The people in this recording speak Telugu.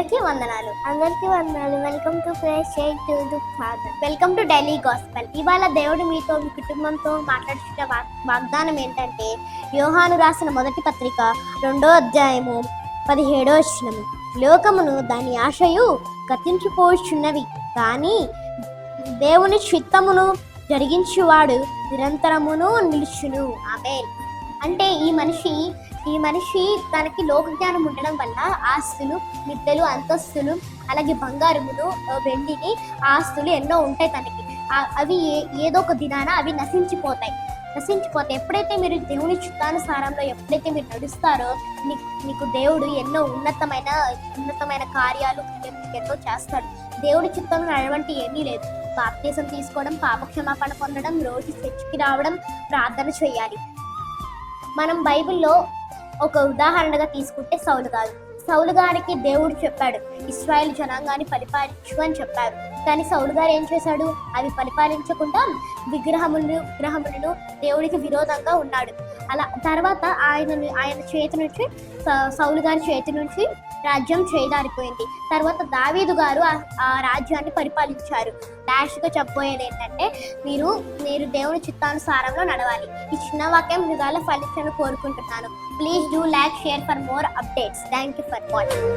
అందరికీ వందనాలు. Welcome to prayer share to the father. Welcome to daily gospel. ఇవాళ దేవుడు మీతో మీ కుటుంబంతో మాట్లాడుతున్న వాగ్దానం ఏంటంటే యోహాను రాసిన మొదటి పత్రిక 2వ అధ్యాయము 17వ వచనము. లోకమును దాని ఆశయు గతించిపోచున్నవి, కానీ దేవుని చిత్తమును జరిగించువాడు నిరంతరమును నిలుచును. ఆమేన్. అంటే ఈ మనిషి తనకి లోక జ్ఞానం ఉండడం వల్ల ఆస్తులు, మిద్దెలు, అంతస్తులు, అలాగే బంగారములు, వెండిని ఆస్తులు ఎన్నో ఉంటాయి తనకి. అవి ఏదో ఒక దినాన అవి నశించిపోతాయి. ఎప్పుడైతే మీరు దేవుని చిత్తానుసారంలో ఎప్పుడైతే మీరు నడుస్తారో మీకు దేవుడు ఎన్నో ఉన్నతమైన కార్యాలు ఎంతో చేస్తాడు. దేవుడి చిత్తంలో నడవంటి ఏమీ లేదు. బాప్తిసం తీసుకోవడం, పాపక్షమాపణ పొందడం, రోజు చర్చికి రావడం, ప్రార్థన చేయాలి. మనం బైబిల్లో ఒక ఉదాహరణగా తీసుకుంటే సౌలు గారికి దేవుడు చెప్పాడు, ఇశ్రాయేలు జనాంగాన్ని పరిపాలించు అని చెప్పారు. కానీ సౌలు గారు ఏం చేశాడు? అవి పరిపాలించకుండా విగ్రహములను దేవుడికి విరోధంగా ఉన్నాడు. అలా తర్వాత ఆయన చేతి నుంచి, సౌలు గారి చేతి నుంచి రాజ్యం చేయదారిపోయింది. తర్వాత దావీదు గారు ఆ రాజ్యాన్ని పరిపాలించారు. డాష్గా చెప్పబోయేది ఏంటంటే మీరు దేవుని చిత్తానుసారంలో నడవాలి. ఈ చిన్న వాక్యం మృగాల ఫలితాలను కోరుకుంటున్నాను. Please do like, share for more updates. Thank you for watching.